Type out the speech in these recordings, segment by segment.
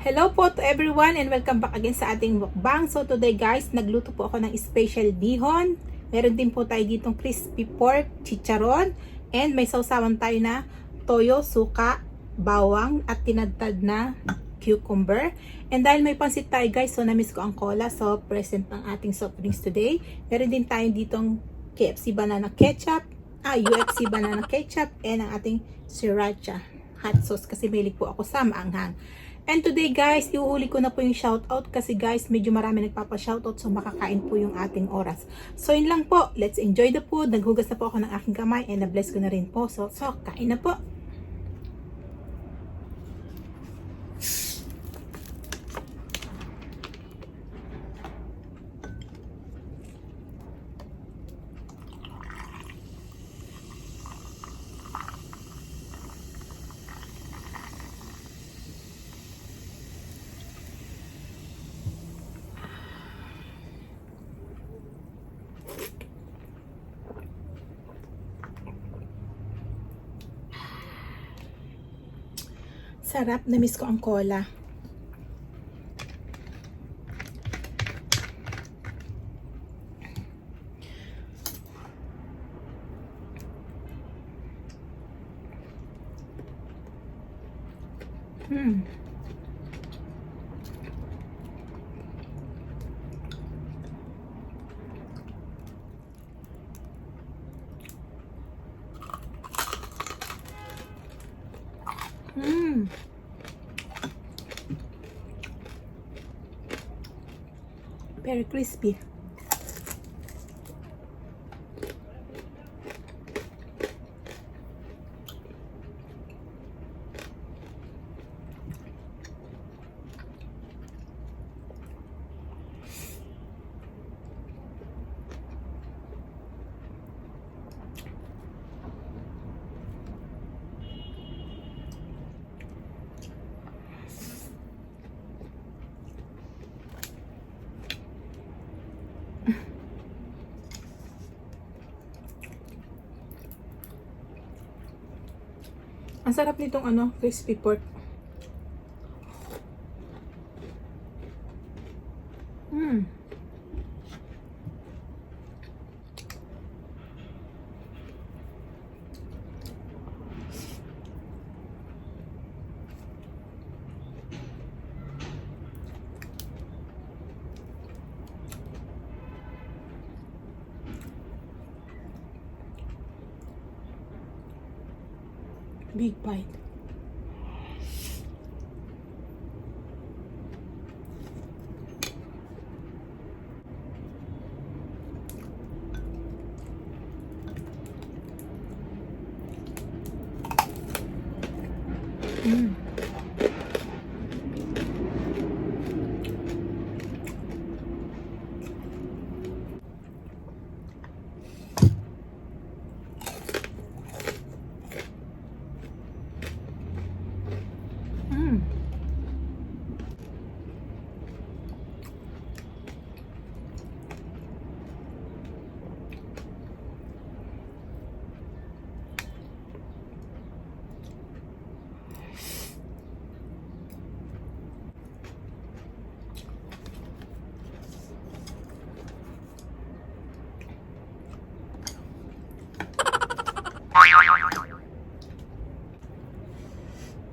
Hello po to everyone and welcome back again sa ating mukbang. So today guys, nagluto po ako ng special bihon. Meron din po tayo ditong crispy pork, chicharon, and may sausawan tayo na toyo, suka, bawang, at tinadtad na cucumber. And dahil may pansit tayo guys, so namiss ko ang cola. So present ang ating soft drinks today. Meron din tayo ditong KFC banana ketchup, UFC banana ketchup, and ang ating sriracha hot sauce kasi mahilig po ako sa maanghang. And today guys, iuhuli ko na po yung shoutout kasi guys, medyo marami nagpapa-shoutout so makakain po yung ating oras. So yun lang po, let's enjoy the food. Naghugas na po ako ng aking kamay and na-bless ko na rin po. So kain na po. Sarap, na-miss ko ang cola. Very crispy. Ang sarap nitong crispy pork. Big bite.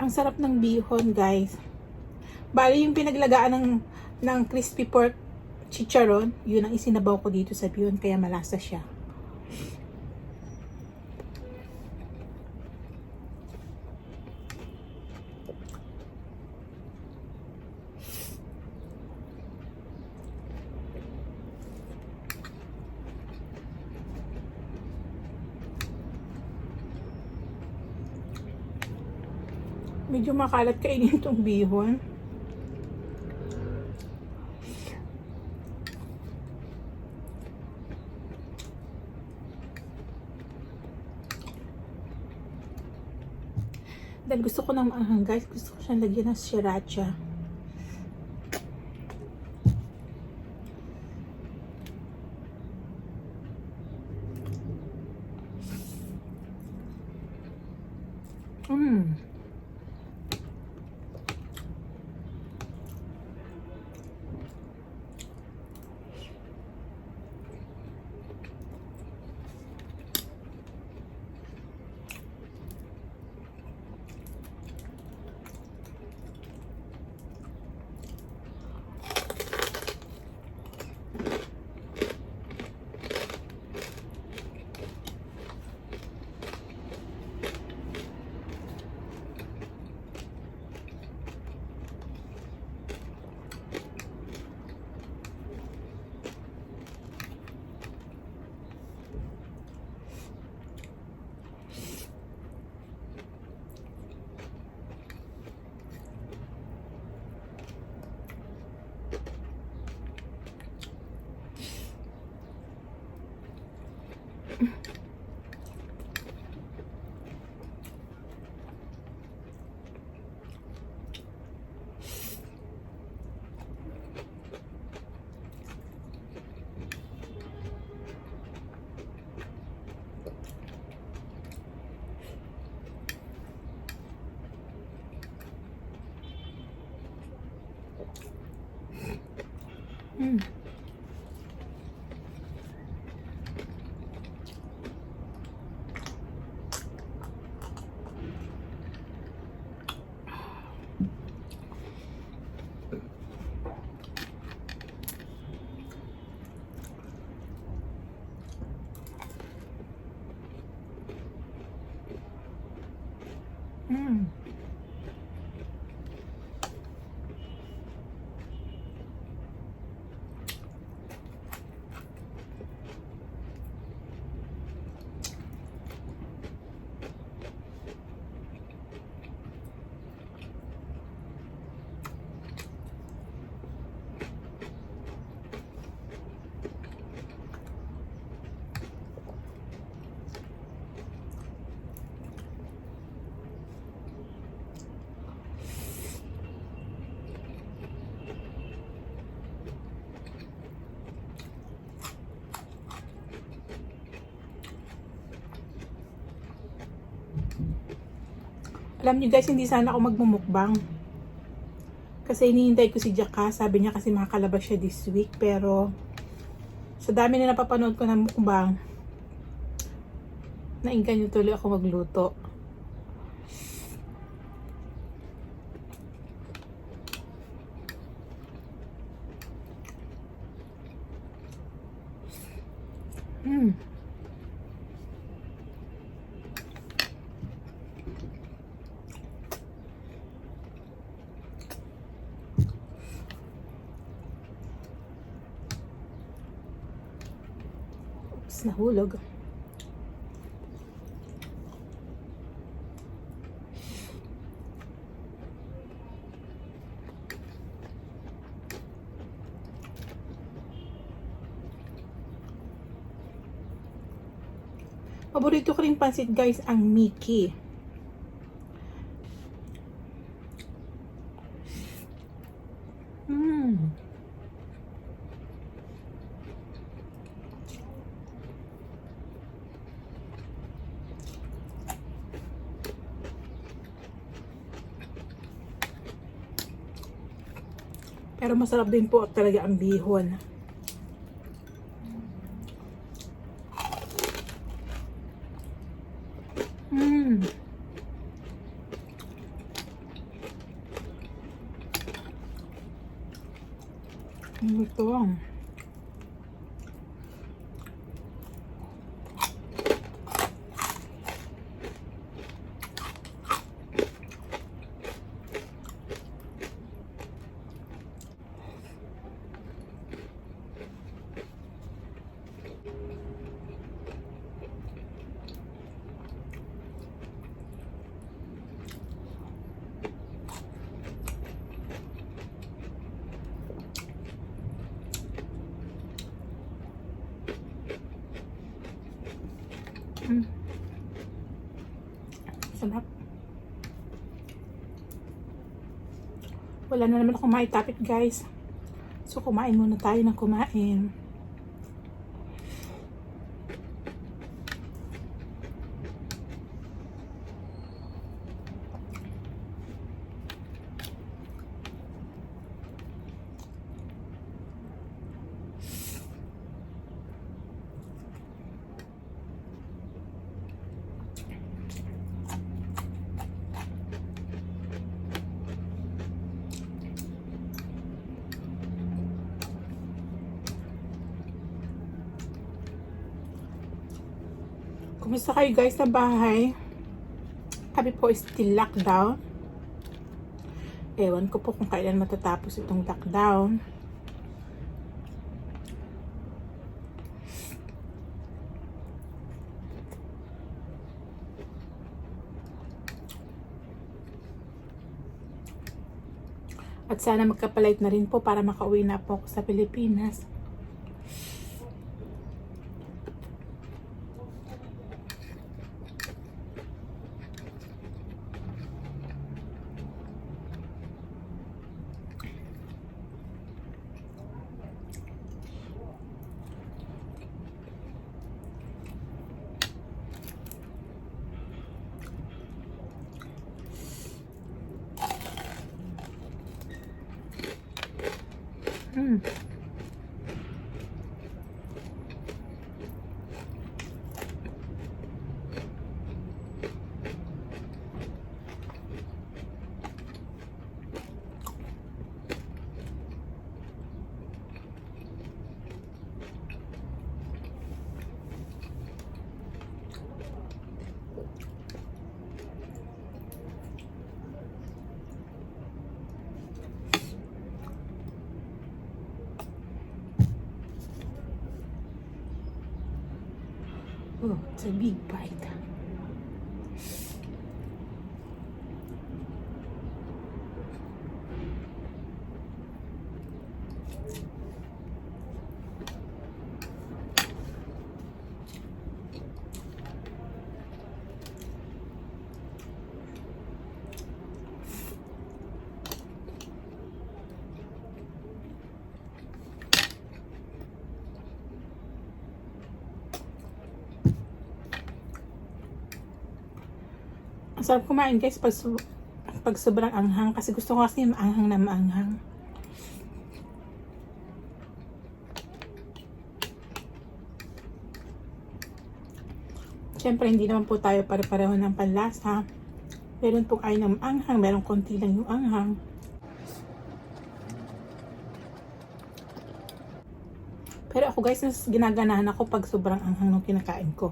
Ang sarap ng bihon, guys. Bali yung pinaglagaan ng crispy pork chicharon, yun ang isinabaw ko dito sa bihon kaya malasa siya. Medyo makalat kainin itong bihon. Dahil gusto ko ng maanghang guys, gusto ko siyang lagyan ng sriracha. Mm. Alam niyo guys, hindi sana ako magmumukbang. Kasi hinihintay ko si Jaka. Sabi niya kasi makakalabas siya this week. Pero sa dami na napapanood ko ng mukbang, nainganyo tuloy ako magluto. Oops, nahulog. Paborito ko rin pansit guys, ang Mickey. Pero masarap din po talaga ang bihon. Ito. Sarap. Wala na naman ako maitapit guys. So kumain muna tayo ng kumain. Kumusta kayo guys sa bahay? Kami po still lockdown. Ewan ko po kung kailan matatapos itong lockdown. At sana magkapalit na rin po para makauwi na po ako sa Pilipinas. It's a big bite. Ang sarap kumain guys pag sobrang anghang, kasi gusto ko kasi maanghang na maanghang. Siyempre hindi naman po tayo pare-pareho ng panlasa. Meron pong ayaw ng maanghang, meron konti lang yung anghang. Pero ako guys, mas ginaganahan ako pag sobrang anghang ng kinakain ko.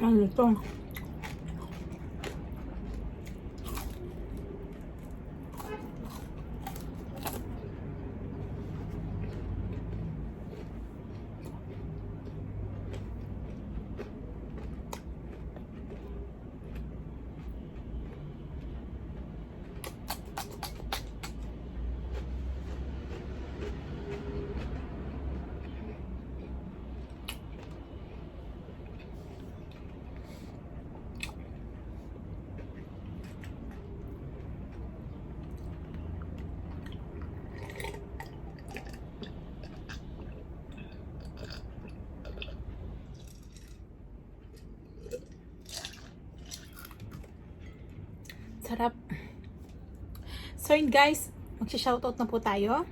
Ano ito? Sarap. So yun guys, magsha-shoutout na po tayo.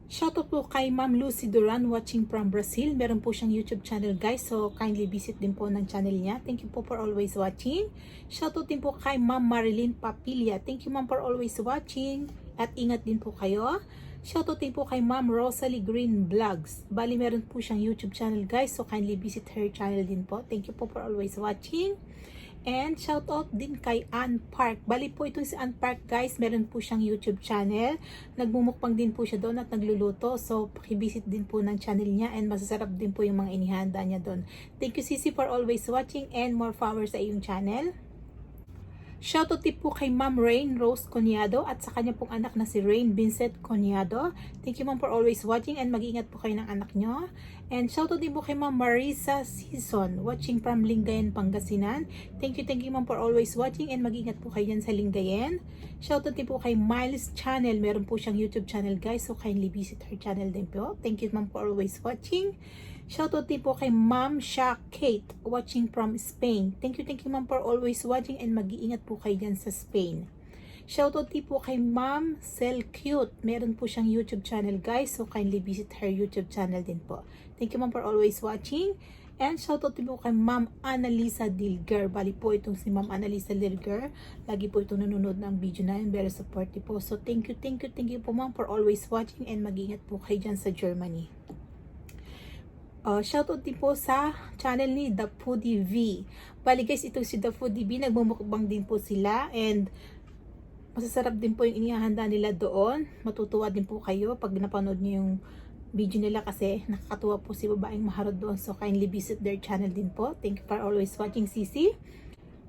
Shoutout po kay Ma'am Lucy Duran watching from Brazil. Meron po siyang YouTube channel guys. So kindly visit din po ng channel niya. Thank you po for always watching. Shoutout din po kay Ma'am Marilyn Papilla. Thank you ma'am for always watching. At ingat din po kayo. Shoutout din po kay Ma'am Rosalie Green Vlogs. Bali meron po siyang YouTube channel guys. So kindly visit her channel din po. Thank you po for always watching. And shoutout din kay Ann Park. Bali po itong si Ann Park guys, meron po siyang YouTube channel. Nagmumukbang din po siya doon at nagluluto. So pakivisit din po ng channel niya and masasarap din po yung mga inihanda niya doon. Thank you Sisi for always watching and more followers sa iyong channel. Shoutout din po kay Ma'am Rain Rose Coniado at sa kanya pong anak na si Rain Vincent Coniado. Thank you ma'am for always watching and mag-ingat po kayo ng anak nyo. And shoutout din po kay Ma'am Marisa Season watching from Lingayen, Pangasinan. Thank you ma'am for always watching and mag-ingat po kayo dyan sa Lingayen. Shoutout din po kay Miles Channel. Meron po siyang YouTube channel guys, so kindly visit her channel din po. Thank you ma'am for always watching. Shoutout din po kay Ma'am Sha Kate watching from Spain. Thank you ma'am for always watching and mag-iingat po kayo dyan sa Spain. Shoutout din po kay Ma'am Cel Cute. Meron po siyang YouTube channel guys, so kindly visit her YouTube channel din po. Thank you ma'am for always watching. And shoutout din po kay Ma'am Annalisa Dilger. Bali po itong si Ma'am Annalisa Dilger. Lagi po itong nanonood ng video na yun. Very supportive po. So thank you po ma'am for always watching and mag-iingat po kayo dyan sa Germany. Shoutout din po sa channel ni The Foodie V. Bali guys, ito si The Foodie V, nagmumukbang din po sila and masasarap din po yung inihahanda nila doon. Matutuwa din po kayo pag napanood niyo yung video nila kasi nakakatuwa po si babaeng maharot doon. So kindly visit their channel din po. Thank you for always watching Sisi.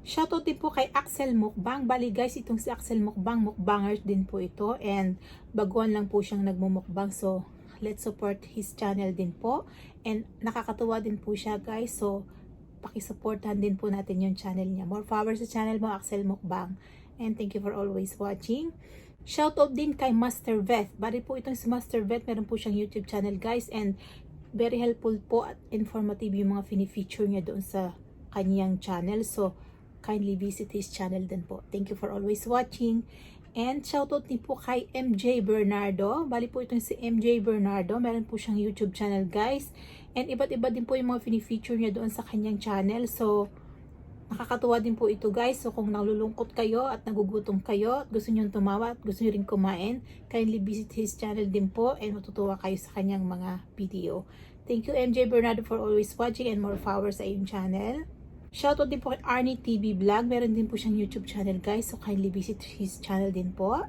Shoutout din po kay Axel Mukbang. Bali guys, itong si Axel Mukbang, mukbangers din po ito and baguhan lang po siyang nagmumukbang. So let's support his channel din po. And nakakatuwa din po siya guys. So pakisupportan din po natin yung channel niya. More followers sa channel mo, Axel Mukbang. And thank you for always watching. Shoutout din kay Master Vet. Bari po itong si Master Vet. Meron po siyang YouTube channel guys. And very helpful po at informative yung mga fini-feature niya doon sa kanyang channel. So kindly visit his channel din po. Thank you for always watching. And shoutout din po kay MJ Bernardo. Bali po itong si MJ Bernardo. Meron po siyang YouTube channel guys. And iba't iba din po yung mga fini-feature niya doon sa kanyang channel. So nakakatuwa din po ito guys. So kung nalulungkot kayo at nagugutom kayo at gusto nyo tumawa at gusto nyo rin kumain, kindly visit his channel din po and matutuwa kayo sa kanyang mga video. Thank you MJ Bernardo for always watching and more followers sa iyong channel. Shoutout din po kay Arnie TV Vlog. Meron din po siyang YouTube channel guys. So kindly visit his channel din po.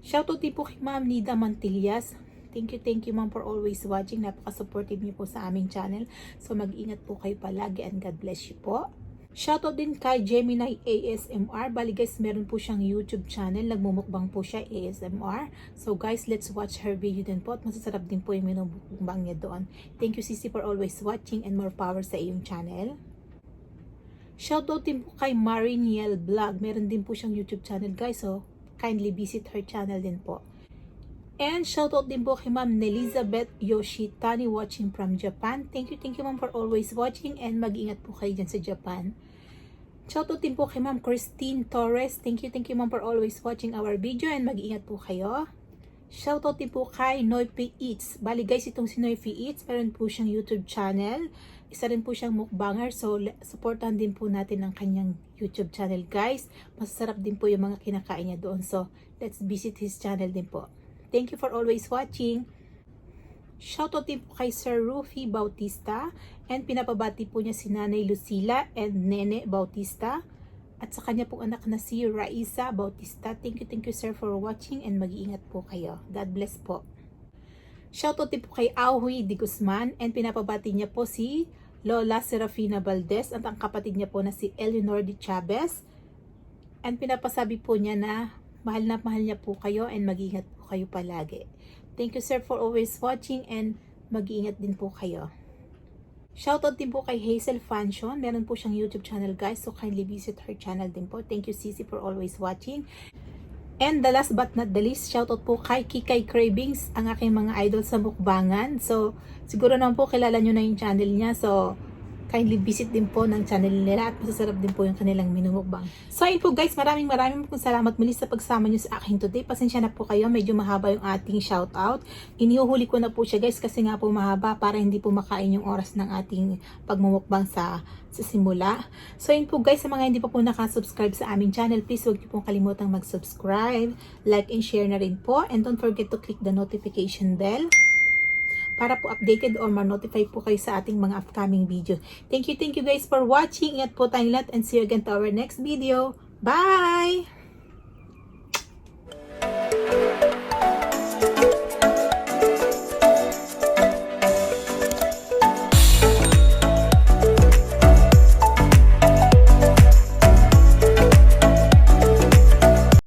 Shoutout din po kay Ma'am Nida Mantillas. Thank you ma'am for always watching. Napaka-supportive niyo po sa aming channel. So mag-ingat po kayo palagi and God bless you po. Shoutout din kay Gemini ASMR. Bali guys, meron po siyang YouTube channel. Nagmumukbang po siya ASMR. So guys, let's watch her video din po. At masasarap din po yung minumukbang niya doon. Thank you Sisi for always watching and more power sa iyong channel. Shoutout din po kay Mariniel Vlog. Meron din po siyang YouTube channel guys. So kindly visit her channel din po. And shoutout din po kay Ma'am Elizabeth Yoshitani watching from Japan. Thank you ma'am for always watching and mag-ingat po kayo dyan sa Japan. Shoutout din po kay Ma'am Christine Torres. Thank you ma'am for always watching our video and mag-ingat po kayo. Shoutout din po kay Noipi Eats. Bali guys, itong si Noipi Eats, meron po siyang YouTube channel. Isa rin po siyang mukbanger. So supportan din po natin ang kanyang YouTube channel guys. Masasarap din po yung mga kinakain niya doon. So let's visit his channel din po. Thank you for always watching. Shoutout din po kay Sir Rufy Bautista. And pinapabati po niya si Nanay Lucila and Nene Bautista. At sa kanya pong anak na si Raisa Bautista. Thank you sir for watching and mag-iingat po kayo. God bless po. Shoutout din po kay Auhui de Guzman. And pinapabati niya po si Lola Serafina Valdez at ang kapatid niya po na si Eleanor de Chavez. And pinapasabi po niya na mahal niya po kayo and mag-iingat po kayo palagi. Thank you sir for always watching and mag-iingat din po kayo. Shoutout din po kay Hazel Fanshon. Meron po siyang YouTube channel guys. So kindly visit her channel din po. Thank you Sisi for always watching. And the last but not the least, shoutout po kay Kikay Cravings, ang aking mga idol sa mukbangan. So siguro naman po kilala nyo na yung channel niya. So kindly visit din po ng channel nila at masasarap din po yung kanilang minumukbang. So ayun po guys, maraming pong salamat muli sa pagsama nyo sa akin today. Pasensya na po kayo, medyo mahaba yung ating shoutout. Inihuhuli ko na po siya guys kasi nga po mahaba para hindi po makain yung oras ng ating pagmumukbang sa simula. So yun po guys, sa mga hindi pa po nakasubscribe sa aming channel, please huwag niyo pong kalimutang mag-subscribe, like and share na rin po, and don't forget to click the notification bell para po updated or ma-notify po kayo sa ating mga upcoming video. Thank you guys for watching. Ingat po tayong lahat and see you again to our next video. Bye!